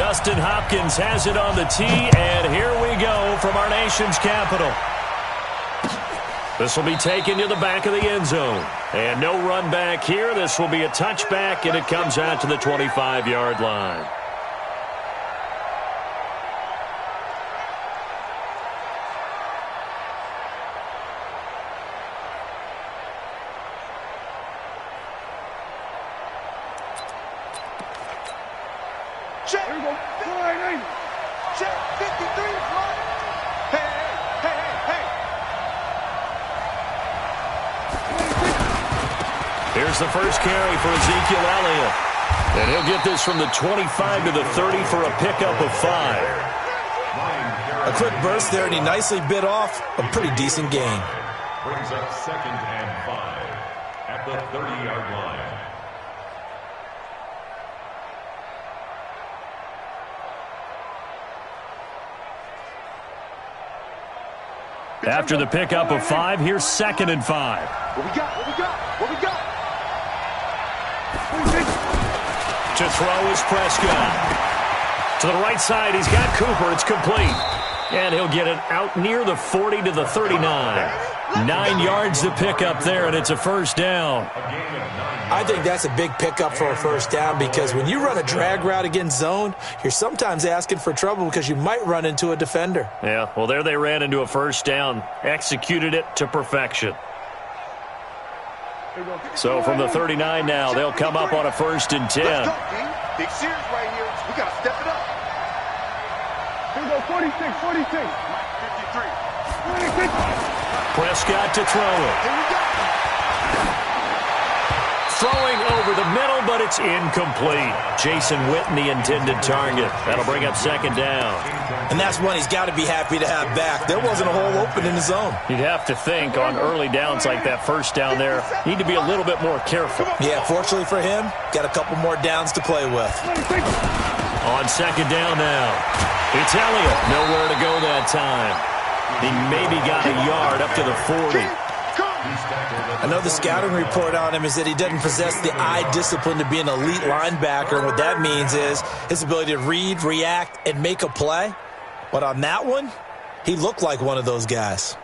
Dustin Hopkins has it on the tee, and here we go from our nation's capital. This will be taken to the back of the end zone. And no run back here. This will be a touchback, and it comes out to the 25-yard line. Check. Here we go. Check. 53. Hey. Here's the first carry for Ezekiel Elliott. And he'll get this from the 25 to the 30 for a pickup of 5. A quick burst there, and he nicely bit off a pretty decent gain. Brings up 2nd and 5 at the 30-yard line. After the pickup of 5, here's 2nd and 5. What we got? To throw is Prescott. To the right side, he's got Cooper. It's complete. And he'll get it out near the 40 to the 39. 9 yards to pick up there, and it's a first down. I think that's a big pickup for a first down, because when you run a drag route against zone, you're sometimes asking for trouble because you might run into a defender. Yeah, well, there they ran into a first down. Executed it to perfection. So from the 39 now, they'll come up on a 1st and 10. Let's go, D. Big series right here. We got to step it up. Here we go, 46. 53. Prescott to throw it. Here we go. Throwing over the middle, but it's incomplete. Jason Witten, the intended target. That'll bring up 2nd down. And that's one he's got to be happy to have back. There wasn't a hole open in the zone. You'd have to think on early downs like that first down there, need to be a little bit more careful. Yeah, fortunately for him, got a couple more downs to play with. On 2nd down now, it's Elliott. Nowhere to go that time. He maybe got a yard up to the 40. I know the scouting report on him is that he doesn't possess the eye discipline to be an elite linebacker. And what that means is his ability to read, react, and make a play. But on that one, he looked like one of those guys.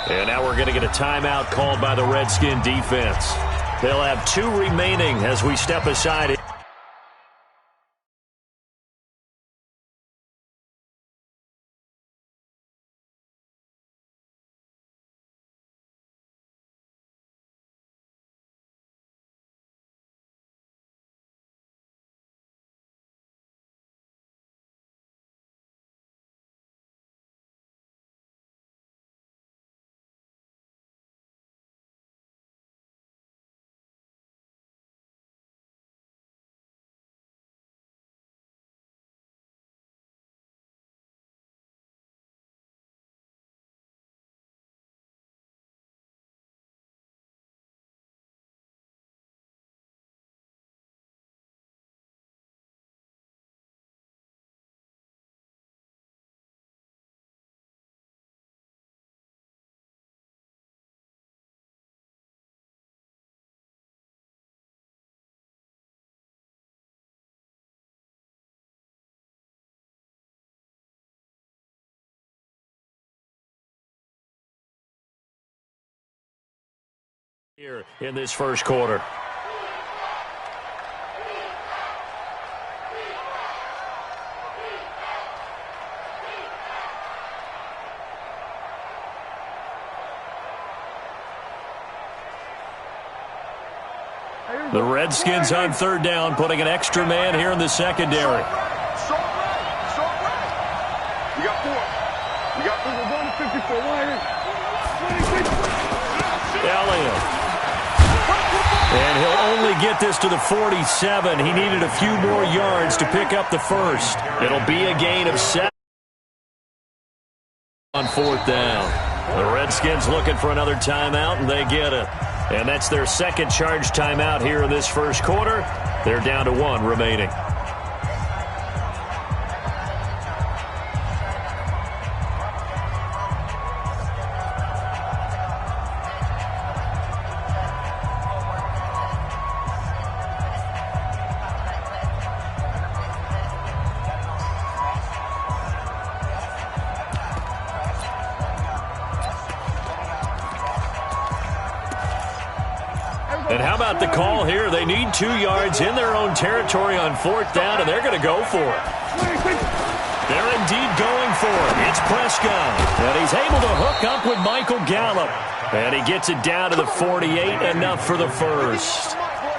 And now we're going to get a timeout called by the Redskin defense. They'll have 2 remaining as we step aside. Here in this first quarter. The Redskins on third down, putting an extra man here in the secondary. So right. You got four. We're going to 54. Elliott. And he'll only get this to the 47. He needed a few more yards to pick up the first. It'll be a gain of 7 on fourth down. The Redskins looking for another timeout, and they get it. And that's their second charge timeout here in this first quarter. They're down to 1 remaining. And how about the call here? They need 2 yards in their own territory on fourth down, and they're going to go for it. They're indeed going for it. It's Prescott, and he's able to hook up with Michael Gallup. And he gets it down to the 48, enough for the first.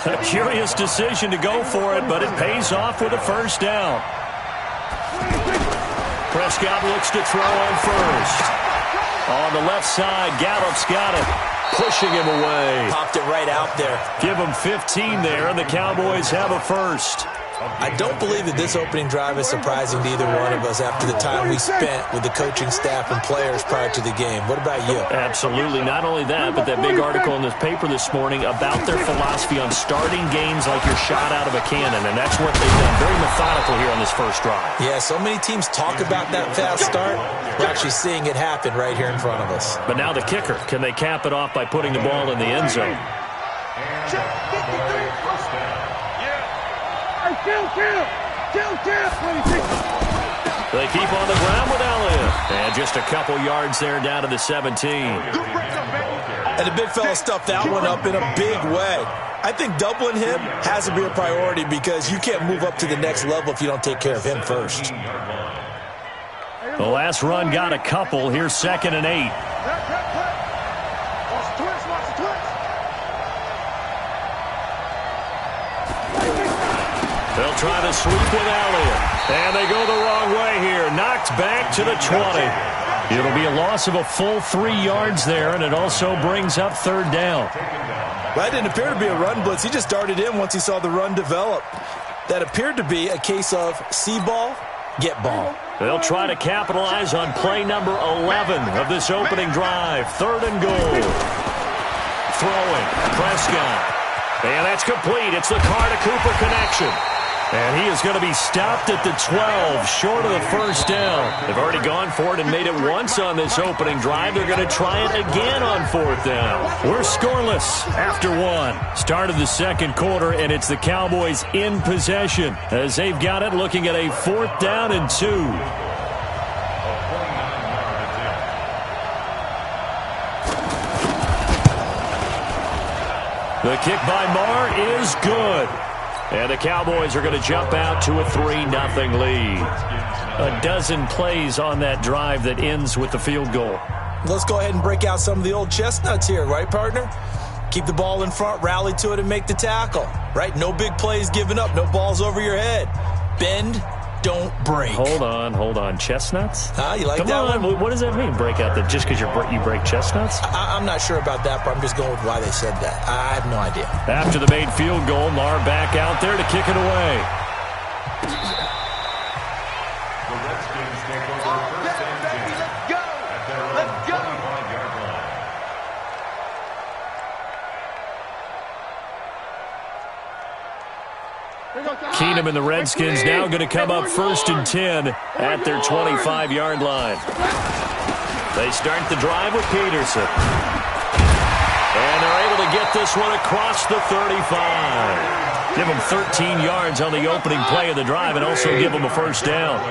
A curious decision to go for it, but it pays off with a first down. Prescott looks to throw on first. On the left side, Gallup's got it. Pushing him away. Popped it right out there. Give him 15 there, and the Cowboys have a first. I don't believe that this opening drive is surprising to either one of us after the time we spent with the coaching staff and players prior to the game. What about you? Absolutely. Not only that, but that big article in this paper this morning about their philosophy on starting games like you're shot out of a cannon, and that's what they've done. Very methodical here on this first drive. Yeah, so many teams talk about that fast start. We're actually seeing it happen right here in front of us. But now the kicker. Can they cap it off by putting the ball in the end zone? They keep on the ground with Elliott. And just a couple yards there down to the 17. And the big fella stuffed that one up in a big way. I think doubling him has to be a priority because you can't move up to the next level if you don't take care of him first. The last run got a couple. Here's 2nd and 8. They'll try to sweep with Elliott. And they go the wrong way here. Knocked back to the 20. It'll be a loss of a full 3 yards there, and it also brings up third down. That didn't appear to be a run blitz. He just darted in once he saw the run develop. That appeared to be a case of see ball, get ball. They'll try to capitalize on play number 11 of this opening drive. 3rd and goal. Throwing. Prescott. And that's complete. It's the Carter-Cooper connection. And he is going to be stopped at the 12, short of the first down. They've already gone for it and made it once on this opening drive. They're going to try it again on fourth down. We're scoreless after 1. Start of the second quarter, and it's the Cowboys in possession as they've got it looking at a 4th down and 2. The kick by Marr is good. And the Cowboys are going to jump out to a 3-0 lead. A dozen plays on that drive that ends with the field goal. Let's go ahead and break out some of the old chestnuts here, right, partner? Keep the ball in front, rally to it, and make the tackle, right? No big plays given up, no balls over your head. Bend, don't break. Hold on. Chestnuts? You like that one? What does that mean, break out? That just because you break chestnuts? I'm not sure about that, but I'm just going with why they said that. I have no idea. After the made field goal, Marr back out there to kick it away. The Redskins take over first and 10 at their own 25-yard line. Keenum and the Redskins now going to come up 1st and 10 at their 25-yard line. They start the drive with Peterson. And they're able to get this one across the 35. Give them 13 yards on the opening play of the drive and also give them a first down.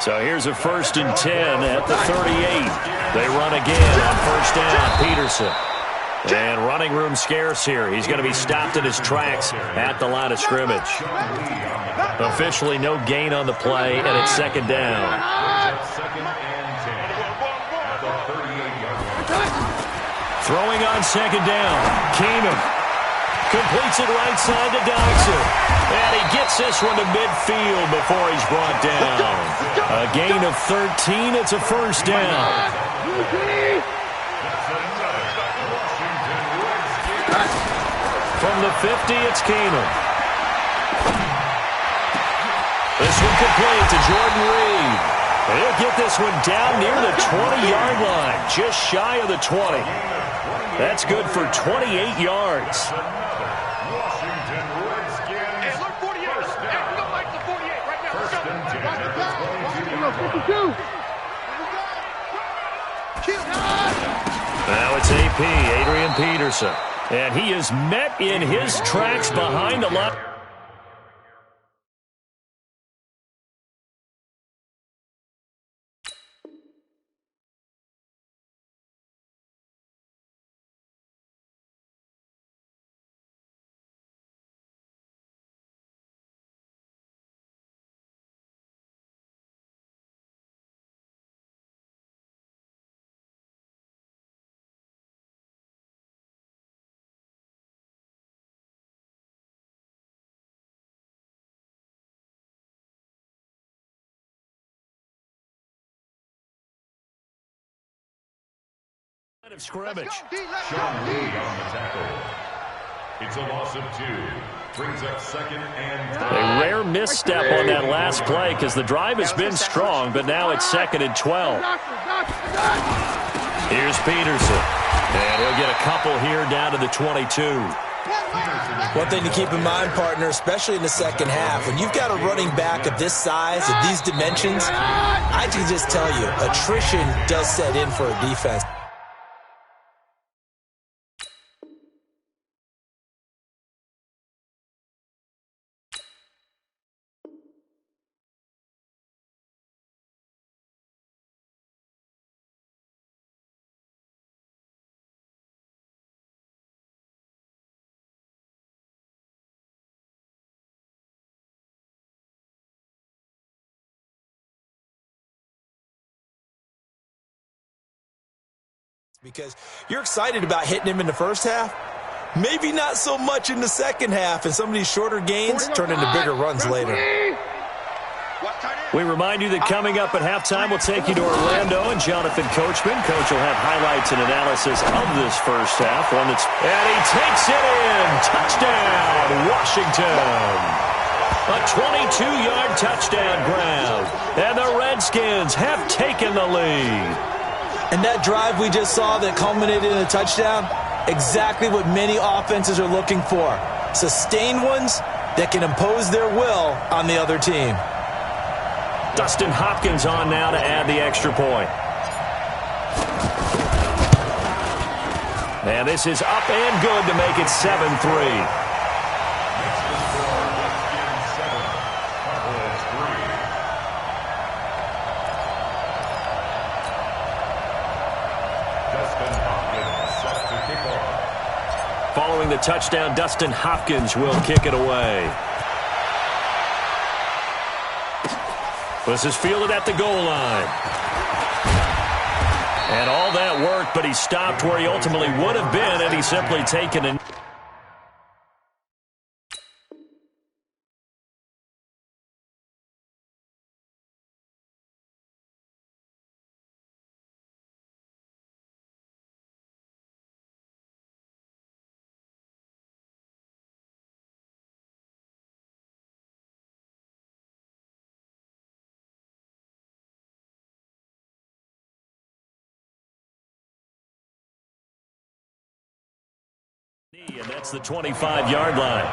So here's a 1st and 10 at the 38. They run again on first down. Peterson. And running room scarce here. He's going to be stopped in his tracks at the line of scrimmage. Officially no gain on the play, and it's second down. Second and 10. At the 38-yard line. Throwing on second down. Keenum completes it right side to Dodson. And he gets this one to midfield before he's brought down. A gain of 13. It's a first down. From the 50, it's Keenum. This one complete to Jordan Reed. He'll get this one down near the 20-yard line, just shy of the 20. That's good for 28 yards. Washington Redskins. Hey, look, 48. Hey, we don't like the 48 right now. First and 10 at the 52. Now it's AP, Adrian Peterson. And he is met in his tracks behind the line. Of scrimmage. Sean Lee on the tackle. It's a loss of 2. Brings up second and 10. A rare misstep on that last play because the drive has been strong, but now it's second and 12. Here's Peterson. And he'll get a couple here down to the 22. One thing to keep in mind, partner, especially in the second half, when you've got a running back of this size, of these dimensions, I can just tell you, attrition does set in for a defense. Because you're excited about hitting him in the first half, maybe not so much in the second half, and some of these shorter gains turn into bigger runs later. We remind you that coming up at halftime, we'll take you to Orlando and Jonathan Coachman. Coach will have highlights and analysis of this first half. And he takes it in. Touchdown, Washington. A 22-yard touchdown grab. And the Redskins have taken the lead. And that drive we just saw that culminated in a touchdown, exactly what many offenses are looking for. Sustained ones that can impose their will on the other team. Dustin Hopkins on now to add the extra point. And this is up and good to make it 7-3. Following the touchdown, Dustin Hopkins will kick it away. This is fielded at the goal line. And all that worked, but he stopped where he ultimately would have been, and he's simply taken it. And that's the 25-yard line.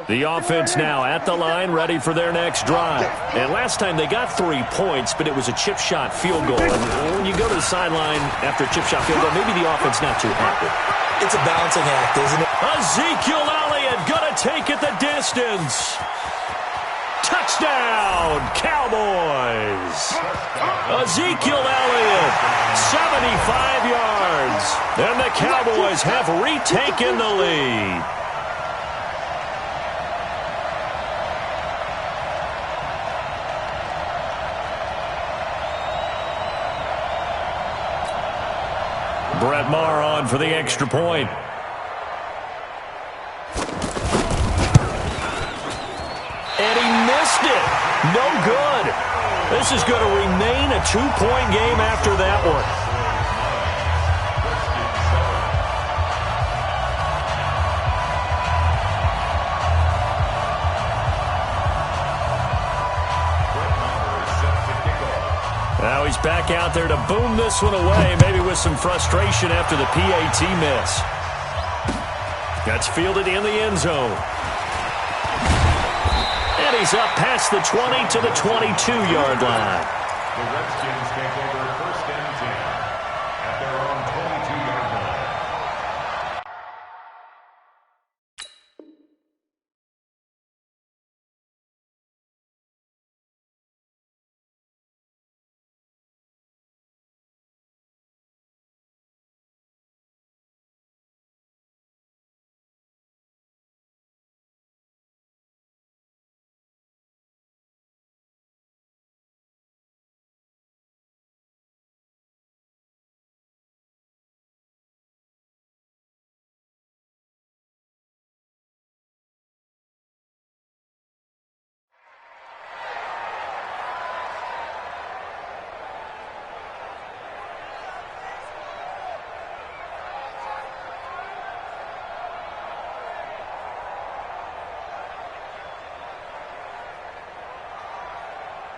The offense now at the line, ready for their next drive. And last time they got 3 points, but it was a chip shot field goal. And when you go to the sideline after a chip shot field goal, maybe the offense not too happy. It's a balancing act, isn't it? Ezekiel Elliott gonna take it the distance. Touchdown, Cowboys. Ezekiel Elliott, 75 yards. And the Cowboys have retaken the lead. Brett Maher on for the extra point. And he missed it. No good. This is going to remain a 2-point game after that one. Now he's back out there to boom this one away, maybe with some frustration after the PAT miss. That's fielded in the end zone. And he's up past the 20 to the 22-yard line. The Redskins take over 1st and 10 at their own 22-yard line.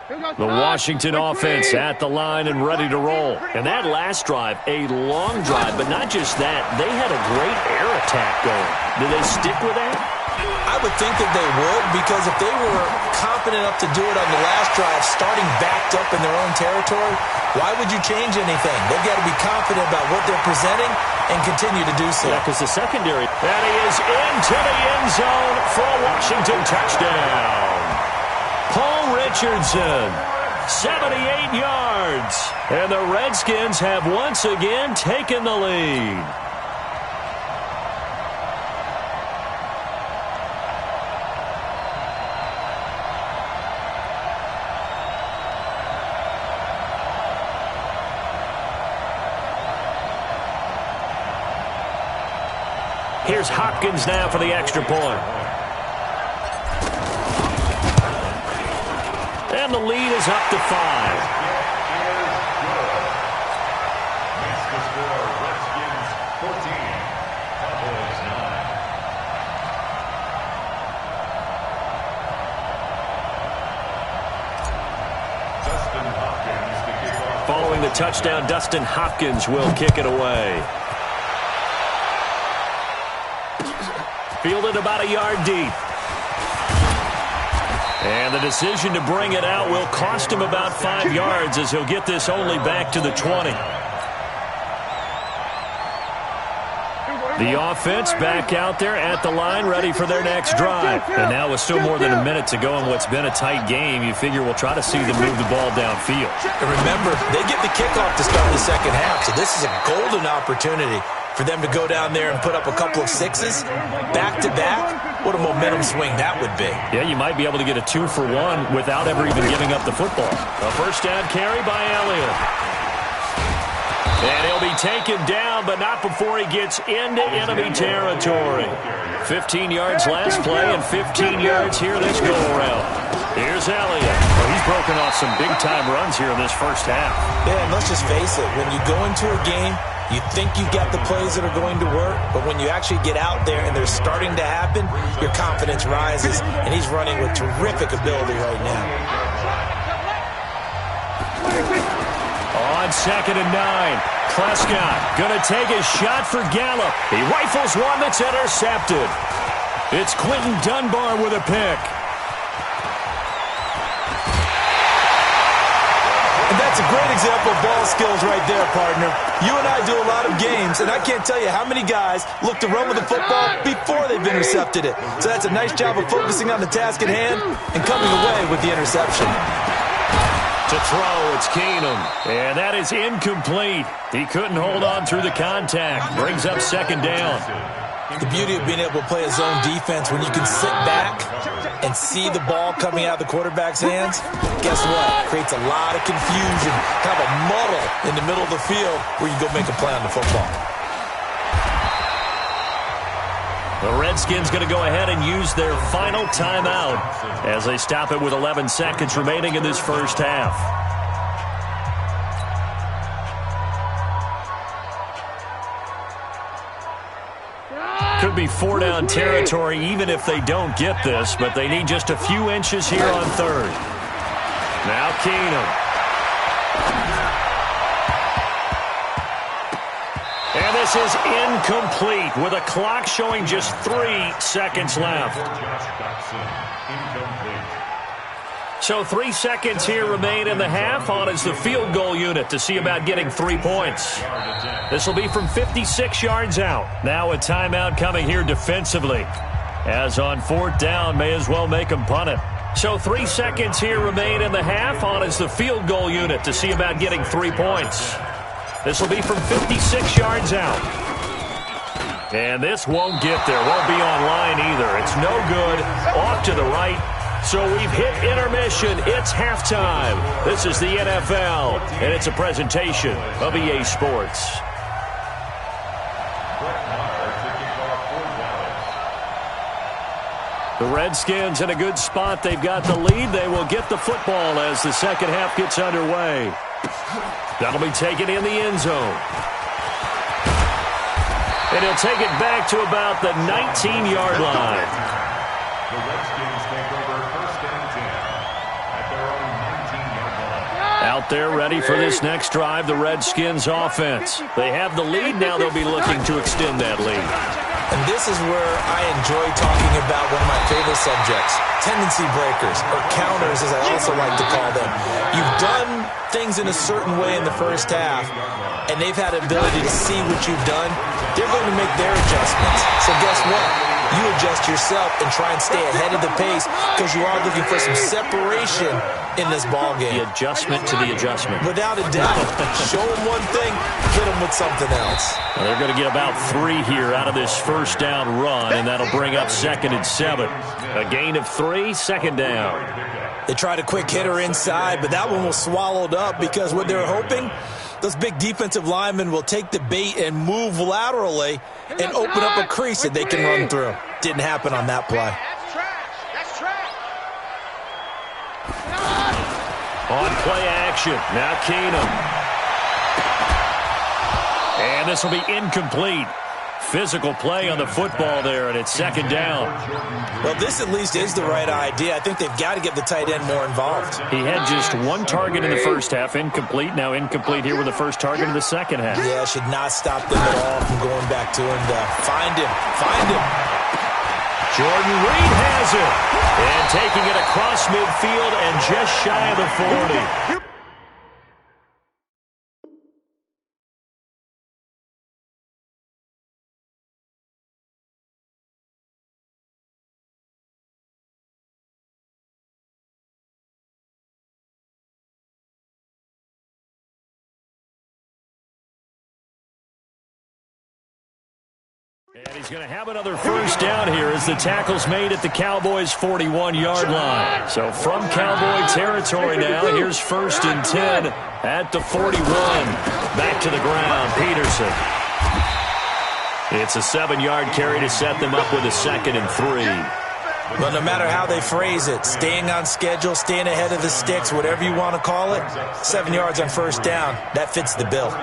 The Washington offense at the line and ready to roll. And that last drive, a long drive, but not just that. They had a great air attack going. Do they stick with that? I would think that they would, because if they were confident enough to do it on the last drive, starting backed up in their own territory, why would you change anything? They've got to be confident about what they're presenting and continue to do so. Yeah, because the secondary. And he is into the end zone for a Washington touchdown. Paul Richardson, 78 yards. And the Redskins have once again taken the lead. Here's Hopkins now for the extra point. And the lead is up to 5. Makes the score Redskins 14, Cowboys 9. Dustin Hopkins to kick off. Following the touchdown, Dustin Hopkins will kick it away. Fielded about a yard deep. And the decision to bring it out will cost him about 5 yards, as he'll get this only back to the 20. The offense back out there at the line, ready for their next drive. And now with still more than a minute to go in what's been a tight game, you figure we'll try to see them move the ball downfield. And remember, they get the kickoff to start the second half, so this is a golden opportunity for them to go down there and put up a couple of sixes back-to-back. What a momentum swing that would be. Yeah, you might be able to get a 2-for-1 without ever even giving up the football. A first down carry by Elliott. And he'll be taken down, but not before he gets into enemy territory. 15 yards last play and 15 yards here this go-around. Here's Elliott. Well, he's broken off some big-time runs here in this first half. Yeah, and let's just face it. When you go into a game, you think you've got the plays that are going to work, but when you actually get out there and they're starting to happen, your confidence rises, and he's running with terrific ability right now. On 2nd and 9, Prescott going to take a shot for Gallup. He rifles one that's intercepted. It's Quentin Dunbar with a pick. And That's a great example of ball skills right there, partner. You and I do a lot of games, and I can't tell you how many guys look to run with the football before they've intercepted it. So that's a nice job of focusing on the task at hand and coming away with the interception. To throw, it's Keenum. And that is incomplete. He couldn't hold on through the contact. Brings up second down. The beauty of being able to play a zone defense when you can sit back and see the ball coming out of the quarterback's hands, guess what? Creates a lot of confusion, kind of a muddle in the middle of the field where you go make a play on the football. The Redskins going to go ahead and use their final timeout as they stop it with 11 seconds remaining in this first half. Could be four-down territory even if they don't get this, but they need just a few inches here on third. Now Keenum. And this is incomplete with a clock showing just 3 seconds left. So 3 seconds here remain in the half. On is the field goal unit to see about getting 3 points. This will be from 56 yards out. Now a timeout coming here defensively. As on fourth down, may as well make them punt it. So 3 seconds here remain in the half. On is the field goal unit to see about getting 3 points. This will be from 56 yards out. And this won't get there. Won't be on line either. It's no good. Off to the right. So we've hit intermission. It's halftime. This is the NFL, and it's a presentation of EA Sports. The Redskins in a good spot. They've got the lead. They will get the football as the second half gets underway. That'll be taken in the end zone. And he'll take it back to about the 19-yard line. The Redskins take over first and 10 at their own 19-yard line. Out there ready for this next drive, the Redskins offense. They have the lead. Now they'll be looking to extend that lead. And this is where I enjoy talking about one of my favorite subjects, tendency breakers, or counters as I also like to call them. You've done things in a certain way in the first half, and they've had the ability to see what you've done. They're going to make their adjustments. So guess what? You adjust yourself and try and stay ahead of the pace because you are looking for some separation in this ball game. The adjustment to the adjustment. Without a doubt. Show them one thing, hit them with something else. Well, they're going to get about 3 here out of this first down run, and that'll bring up 2nd and 7. A gain of 3, second down. They tried a quick hitter inside, but that one was swallowed up because what they're hoping, those big defensive linemen will take the bait and move laterally and open up a crease that they can run through. Didn't happen on that play. That's trash. On play action, now Keenum. And this will be incomplete. Physical play on the football there, and it's second down. Well, this at least is the right idea. I think they've got to get the tight end more involved. He had just 1 target in the first half, incomplete. Now incomplete here with the first target in the second half. Yeah, should not stop them at all from going back to him to find him. Jordan Reed has it. And taking it across midfield and just shy of the 40. And he's going to have another first down here as the tackle's made at the Cowboys' 41-yard line. So from Cowboy territory now, here's 1st and 10 at the 41. Back to the ground, Peterson. It's a 7-yard carry to set them up with a 2nd and 3. Well, no matter how they phrase it, staying on schedule, staying ahead of the sticks, whatever you want to call it, 7 yards on first down, that fits the bill.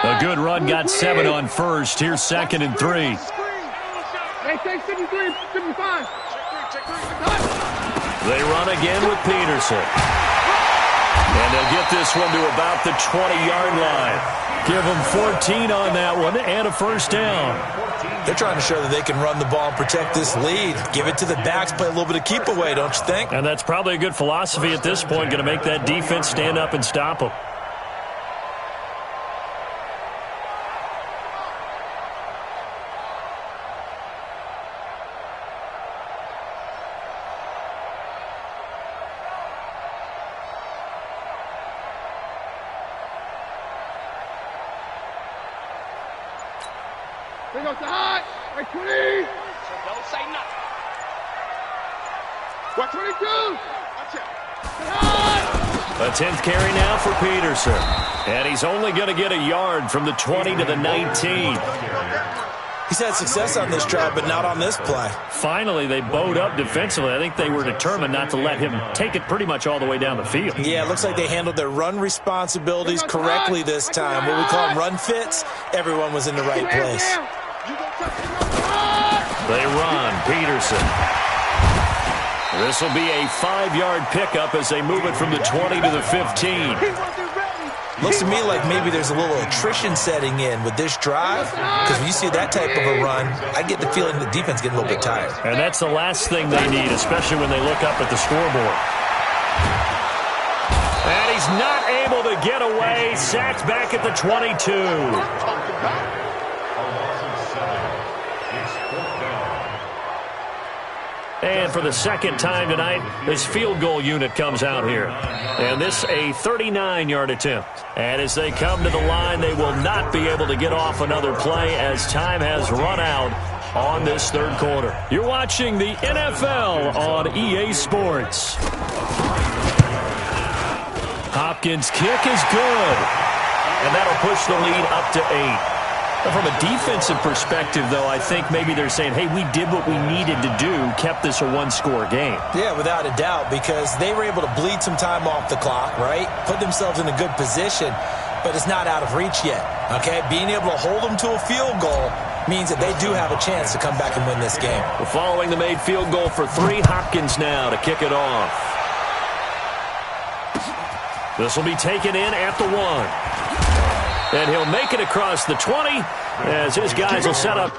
A good run got 7 on first. Here's 2nd and 3. Hey, take 53, 55. They run again with Peterson. And they'll get this one to about the 20-yard line. Give them 14 on that one and a first down. They're trying to show that they can run the ball and protect this lead. Give it to the backs, play a little bit of keep away, don't you think? And that's probably a good philosophy at this point, going to make that defense stand up and stop them. Bring up the hot. Right 20. Don't say nothing. What 22? Watch out. Hot. A 10th carry now for Peterson. And he's only going to get a yard from the 20 to the 19. He's had success on this drive, but not on this play. Finally, they bowed up defensively. I think they were determined not to let him take it pretty much all the way down the field. Yeah, it looks like they handled their run responsibilities correctly this time. What we call them run fits, everyone was in the right place. They run. Peterson. This will be a 5-yard pickup as they move it from the 20 to the 15. Looks to me like maybe there's a little attrition setting in with this drive, because when you see that type of a run, I get the feeling the defense getting a little bit tired. And that's the last thing they need, especially when they look up at the scoreboard. And he's not able to get away. Sacked back at the 22. And for the second time tonight, this field goal unit comes out here. And this a 39-yard attempt. And as they come to the line, they will not be able to get off another play as time has run out on this third quarter. You're watching the NFL on EA Sports. Hopkins' kick is good. And that'll push the lead up to 8. From a defensive perspective, though, I think maybe they're saying, hey, we did what we needed to do, kept this a one-score game. Yeah, without a doubt, because they were able to bleed some time off the clock, right? Put themselves in a good position, but it's not out of reach yet, okay? Being able to hold them to a field goal means that they do have a chance to come back and win this game. Well, following the made field goal for 3, Hopkins now to kick it off. This will be taken in at the 1. And he'll make it across the 20 as his guys will set up.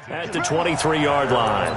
At the 23-yard line.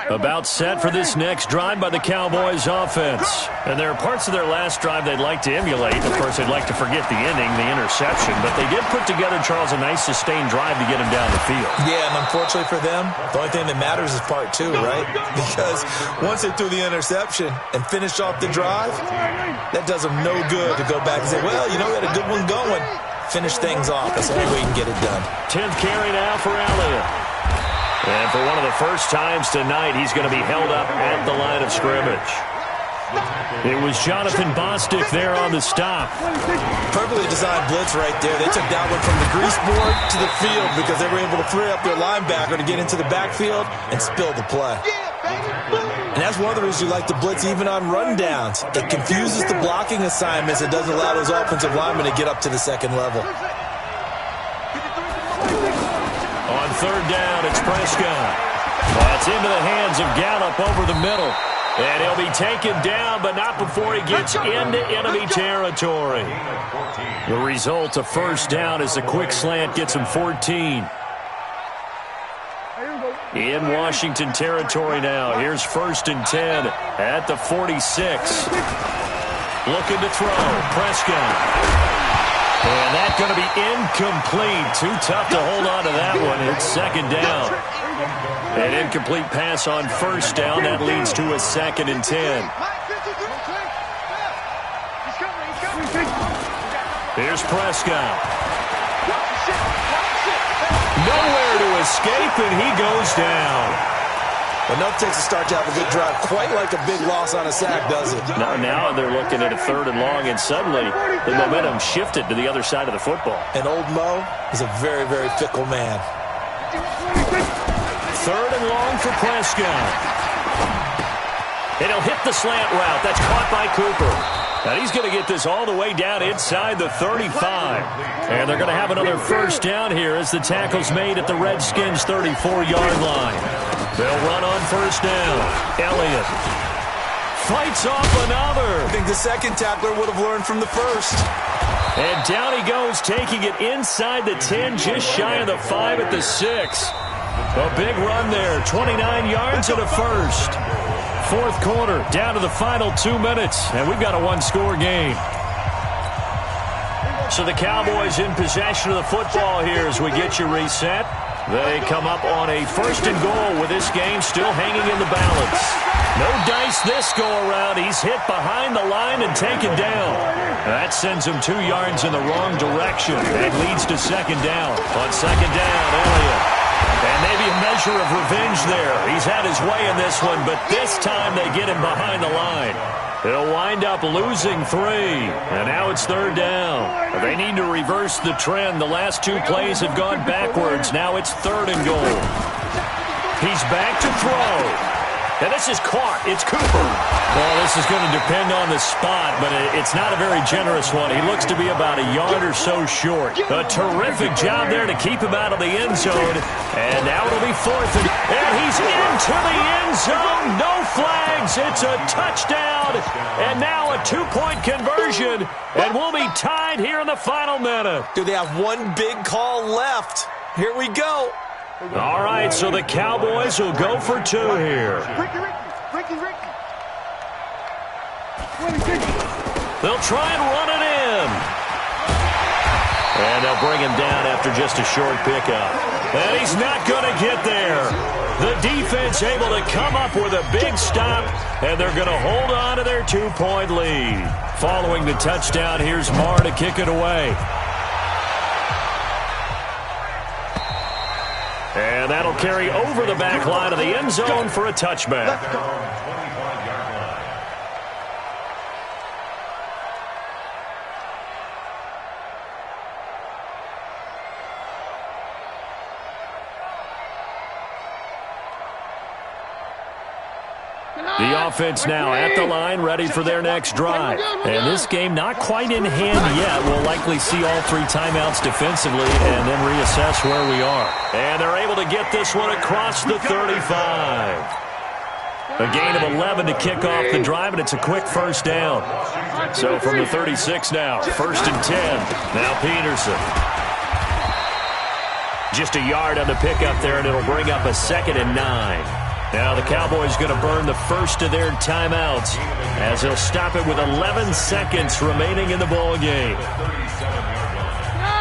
About set for this next drive by the Cowboys offense. And there are parts of their last drive they'd like to emulate. Of course, they'd like to forget the ending, the interception. But they did put together, Charles, a nice sustained drive to get him down the field. Yeah, and unfortunately for them, the only thing that matters is part 2, right? Because once they threw the interception and finished off the drive, that does them no good to go back and say, well, you know, we had a good one going. Finish things off. That's the only way you can get it done. 10th carry now for Elliott. And for one of the first times tonight, he's going to be held up at the line of scrimmage. It was Jonathan Bostic there on the stop. Perfectly designed blitz right there. They took that one from the grease board to the field because they were able to free up their linebacker to get into the backfield and spill the play. And that's one of the reasons you like to blitz even on rundowns. It confuses the blocking assignments. It doesn't allow those offensive linemen to get up to the second level. On third down, it's Prescott. That's into the hands of Gallup over the middle. And he'll be taken down, but not before he gets into enemy territory. The result, a first down as the quick slant gets him 14. In Washington territory now. Here's 1st and 10 at the 46. Looking to throw. Prescott. And that's going to be incomplete. Too tough to hold on to that one. It's 2nd down. An incomplete pass on 1st down. That leads to a 2nd and 10. Here's Prescott. Nowhere to escape, and he goes down. Enough takes a start to have a good drive. Quite like a big loss on a sack, does it? Now they're looking at a 3rd and long, and suddenly the momentum shifted to the other side of the football. And old Mo is a very, very fickle man. 3rd and long for Prescott. And he'll hit the slant route. That's caught by Cooper. And he's going to get this all the way down inside the 35. And they're going to have another 1st down here as the tackle's made at the Redskins' 34-yard line. They'll run on 1st down. Elliott fights off another. I think the second tackler would have learned from the first. And down he goes, taking it inside the 10, just shy of the 5 at the 6. A big run there, 29 yards and a first. 4th quarter, down to the final 2 minutes, and we've got a one-score game. So the Cowboys in possession of the football here as we get you reset. They come up on a 1st and goal with this game still hanging in the balance. No dice this go-around. He's hit behind the line and taken down. That sends him 2 yards in the wrong direction. That leads to 2nd down. On 2nd down, Elliott. And maybe a measure of revenge there. He's had his way in this one, but this time they get him behind the line. He'll wind up losing 3, and now it's 3rd down. They need to reverse the trend. The last 2 plays have gone backwards. Now it's 3rd and goal. He's back to throw. And this is caught. It's Cooper. Well, this is going to depend on the spot, but it's not a very generous one. He looks to be about a yard or so short. A terrific job there to keep him out of the end zone. And now it'll be 4th. And he's into the end zone. No flags. It's a touchdown. And now a 2-point conversion. And we'll be tied here in the final minute. Do they have one big call left? Here we go. All right, so the Cowboys will go for 2 here. Ricky. They'll try and run it in. And they'll bring him down after just a short pickup. And he's not going to get there. The defense able to come up with a big stop, and they're going to hold on to their 2-point lead. Following the touchdown, here's Marr to kick it away. And that'll carry over the back line of the end zone for a touchback. The offense now at the line, ready for their next drive. And this game not quite in hand yet. We'll likely see all 3 timeouts defensively and then reassess where we are. And they're able to get this one across the 35. A gain of 11 to kick off the drive, and it's a quick 1st down. So from the 36 now, 1st and 10. Now Peterson. Just a yard on the pickup there, and it'll bring up a 2nd and 9. Now the Cowboys going to burn the first of their timeouts as they'll stop it with 11 seconds remaining in the ball game.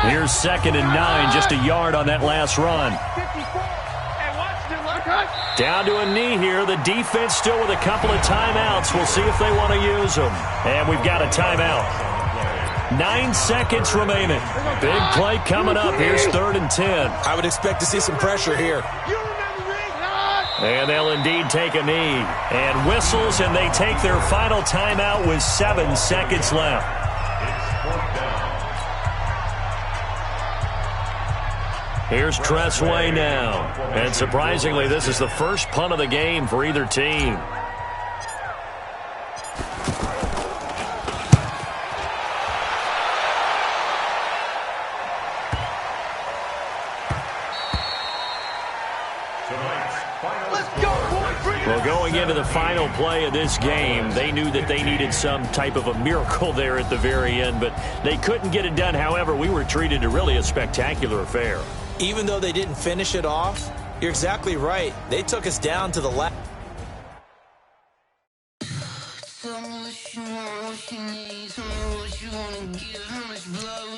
Here's 2nd and 9, just a yard on that last run. Down to a knee here. The defense still with a couple of timeouts. We'll see if they want to use them. And we've got a timeout. 9 seconds remaining. Big play coming up. Here's 3rd and 10. I would expect to see some pressure here. And they'll indeed take a knee. And whistles, and they take their final timeout with 7 seconds left. Here's Tressway now. And surprisingly, this is the first punt of the game for either team. Well, going into the final play of this game, they knew that they needed some type of a miracle there at the very end, but they couldn't get it done. However, we were treated to really a spectacular affair. Even though they didn't finish it off, You're exactly right. They took us down to the last. Tell me what you want, what you need. Tell me what you wanna give, how much blood